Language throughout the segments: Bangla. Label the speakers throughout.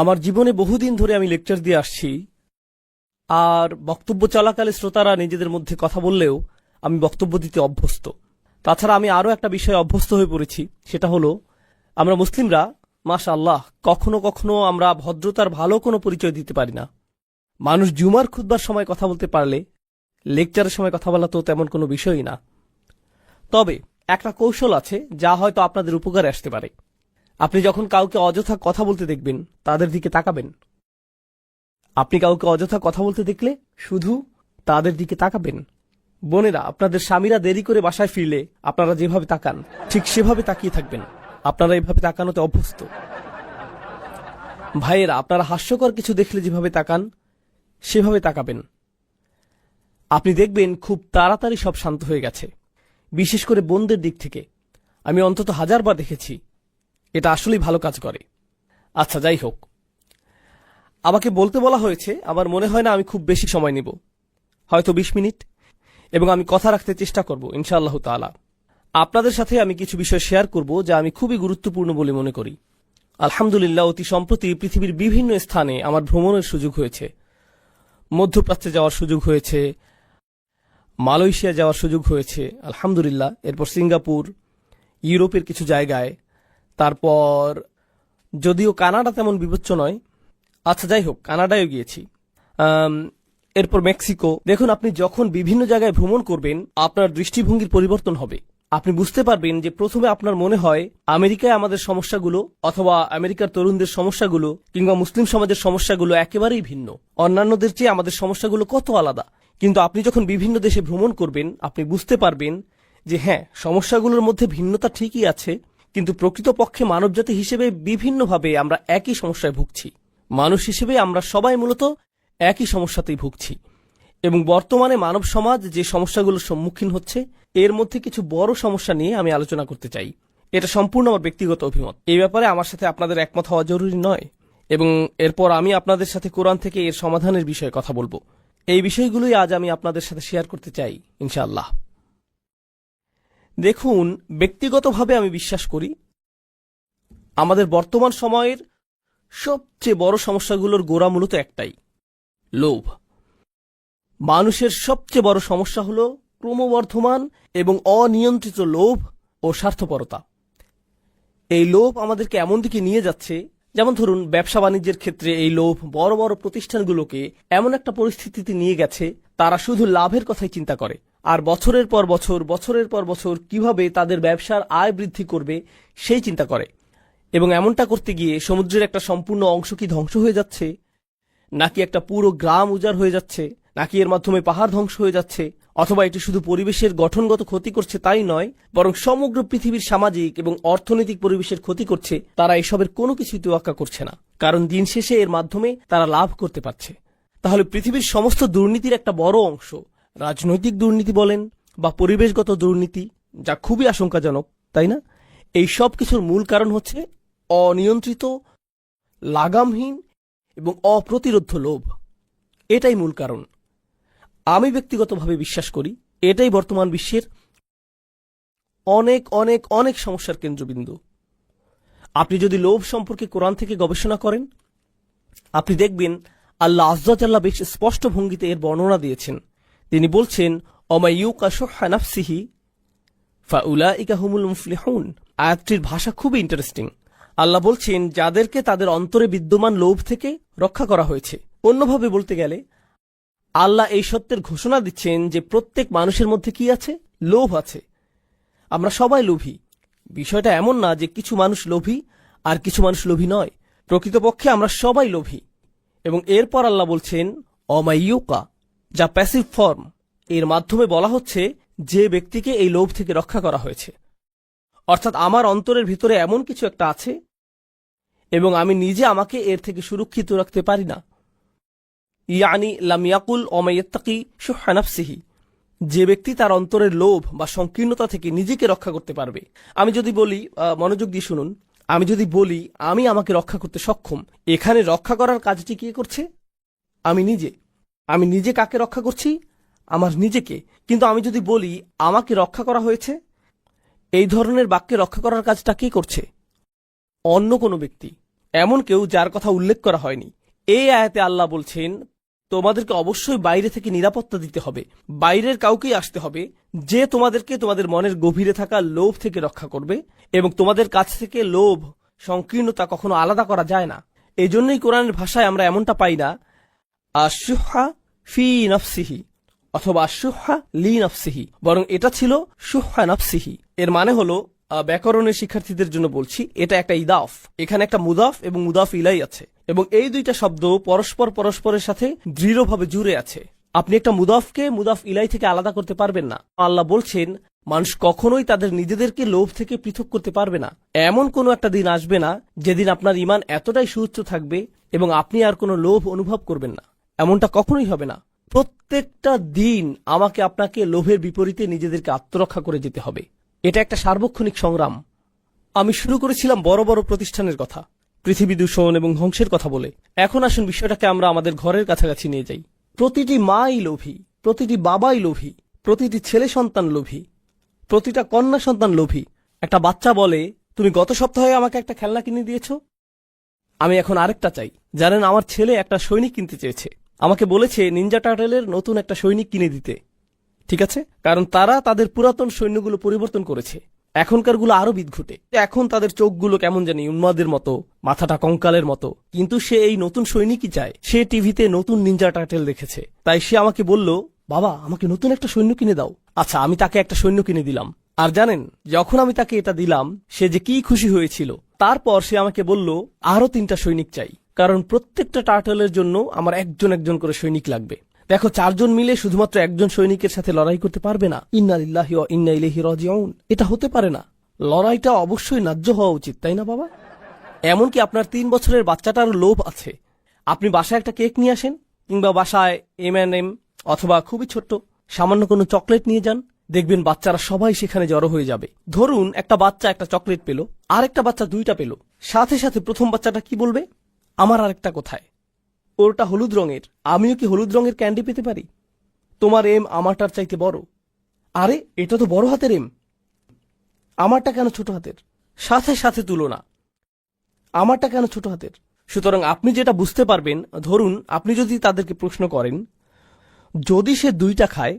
Speaker 1: আমার জীবনে বহুদিন ধরে আমি লেকচার দিয়ে আসছি, আর বক্তব্য চলাকালে শ্রোতারা নিজেদের মধ্যে কথা বললেও আমি বক্তব্য দিতে অভ্যস্ত। তাছাড়া আমি আরও একটা বিষয়ে অভ্যস্ত হয়ে পড়েছি, সেটা হলো আমরা মুসলিমরা মাশাআল্লাহ কখনো কখনো আমরা ভদ্রতার ভালো কোনো পরিচয় দিতে পারি না। মানুষ জুমার খুতবার সময় কথা বলতে পারলে লেকচারের সময় কথা বলা তো তেমন কোনো বিষয়ই না। তবে একটা কৌশল আছে যা হয়তো আপনাদের উপকারে আসতে পারে। আপনি যখন কাউকে অযথা কথা বলতে দেখবেন তাদের দিকে তাকাবেন। আপনি কাউকে অযথা কথা বলতে দেখলে শুধু তাদের দিকে তাকাবেন। বোনেরা, আপনাদের স্বামীরা দেরি করে বাসায় ফিরলে আপনারা যেভাবে তাকান ঠিক সেভাবে তাকিয়ে থাকবেন। আপনারা এভাবে তাকানোতে অভ্যস্ত। ভাইয়েরা, আপনারা হাস্যকর কিছু দেখলে যেভাবে তাকান সেভাবে তাকাবেন। আপনি দেখবেন খুব তাড়াতাড়ি সব শান্ত হয়ে গেছে। বিশেষ করে বোনদের দিক থেকে আমি অন্তত 1000 বার দেখেছি। এটা আসলেই ভালো কাজ করে। আচ্ছা, যাই হোক, আমাকে বলতে বলা হয়েছে। আমার মনে হয় না আমি খুব বেশি সময় নেব, হয়তো 20 মিনিট, এবং আমি কথা রাখতে চেষ্টা করব ইনশাআল্লাহ তাআলা। আপনাদের সাথে আমি কিছু বিষয় শেয়ার করব যা আমি খুবই গুরুত্বপূর্ণ বলে মনে করি। আলহামদুলিল্লাহ, অতি সম্প্রতি পৃথিবীর বিভিন্ন স্থানে আমার ভ্রমণের সুযোগ হয়েছে। মধ্যপ্রাচ্যে যাওয়ার সুযোগ হয়েছে, মালয়েশিয়া যাওয়ার সুযোগ হয়েছে আলহামদুলিল্লাহ, এরপর সিঙ্গাপুর, ইউরোপের কিছু জায়গায়, তারপর যদিও কানাডা তেমন বিবেচ্য নয়, আচ্ছা যাই হোক, কানাডায়ও গিয়েছি, এরপর মেক্সিকো। দেখুন, আপনি যখন বিভিন্ন জায়গায় ভ্রমণ করবেন আপনার দৃষ্টিভঙ্গির পরিবর্তন হবে। আপনি বুঝতে পারবেন যে প্রথমে আপনার মনে হয় আমেরিকায় আমাদের সমস্যাগুলো অথবা আমেরিকার তরুণদের সমস্যাগুলো কিংবা মুসলিম সমাজের সমস্যাগুলো একেবারেই ভিন্ন, অন্যান্যদের চেয়ে আমাদের সমস্যাগুলো কত আলাদা। কিন্তু আপনি যখন বিভিন্ন দেশে ভ্রমণ করবেন আপনি বুঝতে পারবেন যে হ্যাঁ, সমস্যাগুলোর মধ্যে ভিন্নতা ঠিকই আছে, কিন্তু প্রকৃতপক্ষে মানবজাতি হিসেবে বিভিন্নভাবে আমরা একই সমস্যায় ভুগছি। মানুষ হিসেবে আমরা সবাই মূলত একই সমস্যাতেই ভুগছি। এবং বর্তমানে মানব সমাজ যে সমস্যাগুলোর সম্মুখীন হচ্ছে এর মধ্যে কিছু বড় সমস্যা নিয়ে আমি আলোচনা করতে চাই। এটা সম্পূর্ণ আমার ব্যক্তিগত অভিমত। এই ব্যাপারে আমার সাথে আপনাদের একমত হওয়া জরুরি নয়, এবং এরপর আমি আপনাদের সাথে কোরআন থেকে এর সমাধানের বিষয়ে কথা বলবো। এই বিষয়গুলোই আজ আমি আপনাদের সাথে শেয়ার করতে চাই ইনশাআল্লাহ। দেখুন, ব্যক্তিগতভাবে আমি বিশ্বাস করি আমাদের বর্তমান সময়ের সবচেয়ে বড় সমস্যাগুলোর গোড়া মূলত একটাই, লোভ। মানুষের সবচেয়ে বড় সমস্যা হল ক্রমবর্ধমান এবং অনিয়ন্ত্রিত লোভ ও স্বার্থপরতা। এই লোভ আমাদেরকে এমন দিকে নিয়ে যাচ্ছে, যেমন ধরুন ব্যবসা বাণিজ্যের ক্ষেত্রে এই লোভ বড় বড় প্রতিষ্ঠানগুলোকে এমন একটা পরিস্থিতিতে নিয়ে গেছে তারা শুধু লাভের কথাই চিন্তা করে, আর বছরের পর বছর কিভাবে তাদের ব্যবসার আয় বৃদ্ধি করবে সেই চিন্তা করে। এবং এমনটা করতে গিয়ে সমুদ্রের একটা সম্পূর্ণ অংশ কি ধ্বংস হয়ে যাচ্ছে, নাকি একটা পুরো গ্রাম উজাড় হয়ে যাচ্ছে, নাকি এর মাধ্যমে পাহাড় ধ্বংস হয়ে যাচ্ছে, অথবা এটি শুধু পরিবেশের গঠনগত ক্ষতি করছে তাই নয়, বরং সমগ্র পৃথিবীর সামাজিক এবং অর্থনৈতিক পরিবেশের ক্ষতি করছে, তারা এসবের কোনো কিছুই তোয়াক্কা করছে না, কারণ দিন শেষে এর মাধ্যমে তারা লাভ করতে পারছে। তাহলে পৃথিবীর সমস্ত দুর্নীতির একটা বড় অংশ, রাজনৈতিক দুর্নীতি বলেন বা পরিবেশগত দুর্নীতি, যা খুবই আশঙ্কাজনক, তাই না? এই সব কিছুর মূল কারণ হচ্ছে অনিয়ন্ত্রিত, লাগামহীন এবং অপ্রতিরোধ্য লোভ। এটাই মূল কারণ। আমি ব্যক্তিগতভাবে বিশ্বাস করি এটাই বর্তমান বিশ্বের অনেক অনেক অনেক সমস্যার কেন্দ্রবিন্দু। আপনি যদি লোভ সম্পর্কে কোরআন থেকে গবেষণা করেন আপনি দেখবেন আল্লাহ আযজা জাল্লা বেশ স্পষ্ট ভঙ্গিতে এর বর্ণনা দিয়েছেন। তিনি বলছেন, অমাইয়ুকা শুহা নাফসিহি ফাউলাইকা হুমুল মুফলিহুন। আয়াতটির ভাষা খুবই ইন্টারেস্টিং। আল্লাহ বলছেন যাদেরকে তাদের অন্তরে বিদ্যমান লোভ থেকে রক্ষা করা হয়েছে। অন্যভাবে বলতে গেলে আল্লাহ এই সত্যের ঘোষণা দিচ্ছেন যে প্রত্যেক মানুষের মধ্যে কি আছে? লোভ আছে। আমরা সবাই লোভী। বিষয়টা এমন না যে কিছু মানুষ লোভী আর কিছু মানুষ লোভী নয়। প্রকৃতপক্ষে আমরা সবাই লোভী। এবং এরপর আল্লাহ বলছেন অমাইয়ুকা, যা প্যাসিভ ফর্ম। এর মাধ্যমে বলা হচ্ছে যে ব্যক্তিকে এই লোভ থেকে রক্ষা করা হয়েছে, অর্থাৎ আমার অন্তরের ভিতরে এমন কিছু একটা আছে এবং আমি নিজে আমাকে এর থেকে সুরক্ষিত রাখতে পারি না। ইয়ানি লাম ইয়াকুল ওমাইয়াত্তাকি শুহা নাফসিহি, যে ব্যক্তি তার অন্তরের লোভ বা সংকীর্ণতা থেকে নিজেকে রক্ষা করতে পারবে। আমি যদি বলি, মনোযোগ দিয়ে শুনুন, আমি যদি বলি আমি আমাকে রক্ষা করতে সক্ষম, এখানে রক্ষা করার কাজটি কে করছে? আমি নিজে। আমি নিজে কাকে রক্ষা করছি? আমার নিজেকে। কিন্তু আমি যদি বলি আমাকে রক্ষা করা হয়েছে, এই ধরনের বাক্যে রক্ষা করার কাজটা কে করছে? অন্য কোনো ব্যক্তি, এমন কেউ যার কথা উল্লেখ করা হয়নি। এই আয়াতে আল্লাহ বলছেন, তোমাদেরকে অবশ্যই বাইরে থেকে নিরাপত্তা দিতে হবে, বাইরের কাউকেই আসতে হবে যে তোমাদেরকে তোমাদের মনের গভীরে থাকা লোভ থেকে রক্ষা করবে, এবং তোমাদের কাছ থেকে লোভ, সংকীর্ণতা কখনো আলাদা করা যায় না। এই জন্যই কোরআনের ভাষায় আমরা এমনটা পাই না আশুহা ফি নফসিহি অথবা আশুহা লি নফসিহি, বরং এটা ছিল শুহা নফসিহি। এর মানে হলো, ব্যাকরণের শিক্ষার্থীদের জন্য বলছি, এটা একটা ইদাফ, এখানে একটা মুদাফ এবং মুদাফ ইলাই আছে, এবং এই দুইটা শব্দ পরস্পরের সাথে দৃঢ়ভাবে জুড়ে আছে। আপনি একটা মুদাফকে মুদাফ ইলাই থেকে আলাদা করতে পারবেন না। আল্লাহ বলছেন, মানুষ কখনোই তাদের নিজেদেরকে লোভ থেকে পৃথক করতে পারবে না। এমন কোনো একটা দিন আসবে না যেদিন আপনার ঈমান এতটাই সুউচ্চ থাকবে এবং আপনি আর কোনো লোভ অনুভব করবেন না। এমনটা কখনোই হবে না। প্রত্যেকটা দিন আমাকে আপনাকে লোভের বিপরীতে নিজেদেরকে আত্মরক্ষা করে যেতে হবে। এটা একটা সার্বক্ষণিক সংগ্রাম। আমি শুরু করেছিলাম বড় বড় প্রতিষ্ঠানের কথা, পৃথিবী দূষণ এবং ধ্বংসের কথা বলে। এখন আসুন বিষয়টাকে আমরা আমাদের ঘরের কাছাকাছি নিয়ে যাই। প্রতিটি মাই লোভী, প্রতিটি বাবাই লোভী, প্রতিটি ছেলে সন্তান লোভী, প্রতিটা কন্যা সন্তান লোভী। একটা বাচ্চা বলে, তুমি গত সপ্তাহে আমাকে একটা খেলনা কিনে দিয়েছ, আমি এখন আরেকটা চাই। জানেন, আমার ছেলে একটা সৈনিক কিনতে চেয়েছে, আমাকে বলেছে নিনজা টার্টেলের নতুন একটা সৈনিক কিনে দিতে। ঠিক আছে, কারণ তারা তাদের পুরাতন সৈন্যগুলো পরিবর্তন করেছে, এখনকারগুলো আরো বিদঘুটে। এখন তাদের চোখগুলো কেমন জানি উন্মাদের মতো, মাথাটা কঙ্কালের মতো, কিন্তু সে এই নতুন সৈনিকই চায়। সে টিভিতে নতুন নিনজা টার্টেল দেখেছে, তাই সে আমাকে বলল, বাবা আমাকে নতুন একটা সৈন্য কিনে দাও। আচ্ছা, আমি তাকে একটা সৈন্য কিনে দিলাম। আর জানেন, যখন আমি তাকে এটা দিলাম, সে যে কি খুশি হয়েছিল। তারপর সে আমাকে বলল, আরো 3টা সৈনিক চাই, কারণ প্রত্যেকটা টার্টলের জন্য আমার একজন একজন করে সৈনিক লাগবে। দেখো, 4 জন মিলে শুধুমাত্র একজন সৈনিকের সাথে লড়াই করতে পারবে না। ইন্না লিল্লাহি ওয়া ইন্না ইলাইহি রাজিউন, এটা হতে পারে না। লড়াইটা অবশ্যই ন্যায্য হওয়া উচিত, তাই না বাবা? এমনকি আপনার 3 বছরের বাচ্চাটারও লোভ আছে। আপনি বাসায় একটা কেক নিয়ে আসেন, কিংবা বাসায় M&M অথবা খুবই ছোট্ট সামান্য কোনো চকলেট নিয়ে যান, দেখবেন বাচ্চারা সবাই সেখানে জড়ো হয়ে যাবে। ধরুন একটা বাচ্চা একটা চকলেট পেল, আর একটা বাচ্চা 2টা পেল। সাথে সাথে প্রথম বাচ্চাটা কি বলবে? আমার আরেকটা কোথায়? ওরটা হলুদ রঙের, আমিও কি হলুদ রঙের ক্যান্ডি পেতে পারি? তোমার এম আমারটার চাইতে বড়। আরে, এটা তো বড় হাতের এম, আমারটা কেন ছোট হাতের? সাথে সাথে তুলনা, আমারটা কেন ছোট হাতের? সুতরাং আপনি যেটা বুঝতে পারবেন, ধরুন আপনি যদি তাদেরকে প্রশ্ন করেন, যদি সে 2টা খায়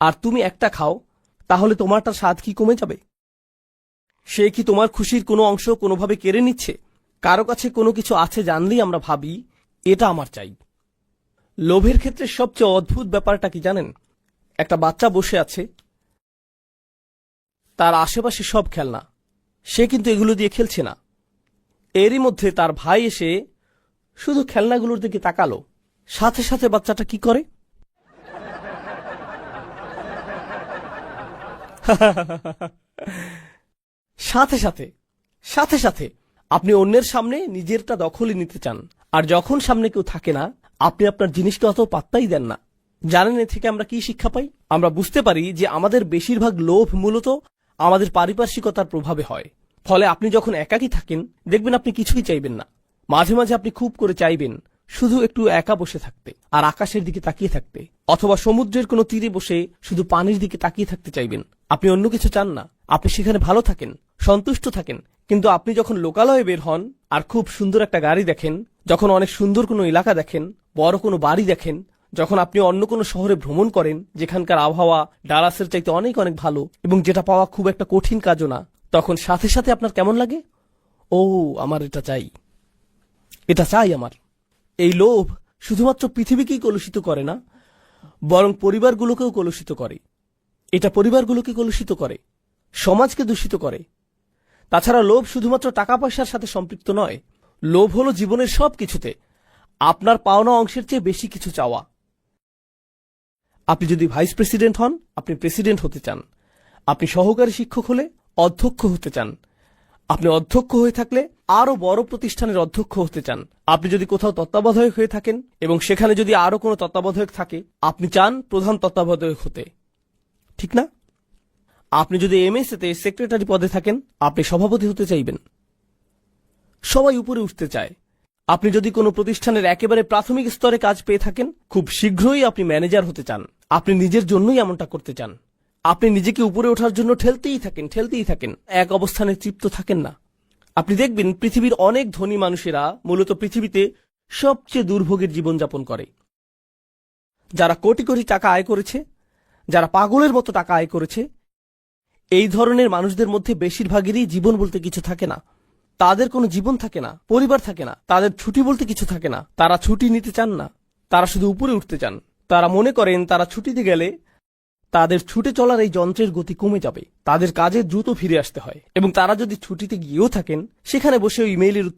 Speaker 1: আর তুমি একটা খাও, তাহলে তোমারটার স্বাদ কি কমে যাবে? সে কি তোমার খুশির কোনো অংশ কোনোভাবে কেড়ে নিচ্ছে? কারো কাছে কোনো কিছু আছে জানলেই আমরা ভাবি, এটা আমার চাই। লোভের ক্ষেত্রে সবচেয়ে অদ্ভুত ব্যাপারটা কি জানেন? একটা বাচ্চা বসে আছে, তার আশেপাশে সব খেলনা, সে কিন্তু এগুলো দিয়ে খেলছে না। এরই মধ্যে তার ভাই এসে শুধু খেলনাগুলোর দিকে তাকালো, সাথে সাথে বাচ্চাটা কি করে? সাথে সাথে সাথে সাথে আপনি অন্যের সামনে নিজেরটা দখলে নিতে চান, আর যখন সামনে কেউ থাকে না, আপনি আপনার জিনিসকে অত পাত্তাই দেন না। জানেন এ থেকে আমরা কি শিক্ষা পাই? আমরা বুঝতে পারি যে আমাদের বেশিরভাগ লোভ মূলত আমাদের পারিপার্শ্বিকতার প্রভাবে হয়। ফলে আপনি যখন একাকী থাকেন, দেখবেন আপনি কিছুই চাইবেন না। মাঝে মাঝে আপনি খুব করে চাইবেন শুধু একটু একা বসে থাকতে, আর আকাশের দিকে তাকিয়ে থাকতে, অথবা সমুদ্রের কোনো তীরে বসে শুধু পানির দিকে তাকিয়ে থাকতে চাইবেন। আপনি অন্য কিছু চান না, আপনি সেখানে ভালো থাকেন, সন্তুষ্ট থাকেন। কিন্তু আপনি যখন লোকালয়ে বের হন আর খুব সুন্দর একটা গাড়ি দেখেন, যখন অনেক সুন্দর কোনো এলাকা দেখেন, বড় কোনো বাড়ি দেখেন, যখন আপনি অন্য কোনো শহরে ভ্রমণ করেন যেখানকার আবহাওয়া ডালাসের চাইতে অনেক অনেক ভালো, এবং যেটা পাওয়া খুব একটা কঠিন কাজও না, তখন সাথে সাথে আপনার কেমন লাগে? ও, আমার এটা চাই, এটা চাই আমার। এই লোভ শুধুমাত্র পৃথিবীকেই কলুষিত করে না, বরং পরিবারগুলোকেও কলুষিত করে। এটা পরিবারগুলোকে কলুষিত করে, সমাজকে দূষিত করে। তাছাড়া লোভ শুধুমাত্র টাকা পয়সার সাথে সম্পৃক্ত নয়। লোভ হলো জীবনের সব কিছুতে আপনার পাওনা অংশের চেয়ে বেশি কিছু চাওয়া। আপনি যদি ভাইস প্রেসিডেন্ট হন, আপনি প্রেসিডেন্ট হতে চান। আপনি সহকারী শিক্ষক হলে অধ্যক্ষ হতে চান। আপনি অধ্যক্ষ হয়ে থাকলে আরো বড় প্রতিষ্ঠানের অধ্যক্ষ হতে চান। আপনি যদি কোথাও তত্ত্বাবধায়ক হয়ে থাকেন এবং সেখানে যদি আরো কোনো তত্ত্বাবধায়ক থাকে, আপনি চান প্রধান তত্ত্বাবধায়ক হতে, ঠিক না? আপনি যদি এমএসএতে সেক্রেটারি পদে থাকেন, আপনি সভাপতি হতে চাইবেন। সবাই উপরে উঠতে চায়। আপনি যদি কোনো প্রতিষ্ঠানের একেবারে প্রাথমিক স্তরে কাজ পেয়ে থাকেন, খুব শীঘ্রই আপনি ম্যানেজার হতে চান। আপনি নিজের জন্যই এমনটা করতে চান। আপনি নিজেকে উপরে ওঠার জন্য ঠেলতেই থাকেন, এক অবস্থানে তৃপ্ত থাকেন না। আপনি দেখবেন পৃথিবীর অনেক ধনী মানুষেরা মূলত পৃথিবীতে সবচেয়ে দুর্ভোগের জীবনযাপন করে। যারা কোটি কোটি টাকা আয় করেছে, যারা পাগলের মতো টাকা আয় করেছে, এই ধরনের মানুষদের মধ্যে বেশিরভাগেরই জীবন বলতে কিছু থাকে না। তাদের কোনো জীবন থাকে না, পরিবার থাকে না, তাদের ছুটি বলতে কিছু থাকে না। তারা ছুটি নিতে চান না, তারা শুধু উপরে উঠতে চান। তারা মনে করেন তারা ছুটিতে গেলে তাদের ছুটে চলার এই যন্ত্রের গতি কমে যাবে, তাদের কাজে দ্রুত ফিরে আসতে হয়, এবং তারা যদি ছুটিতে গিয়েও থাকেন সেখানে বসে ইমেইলের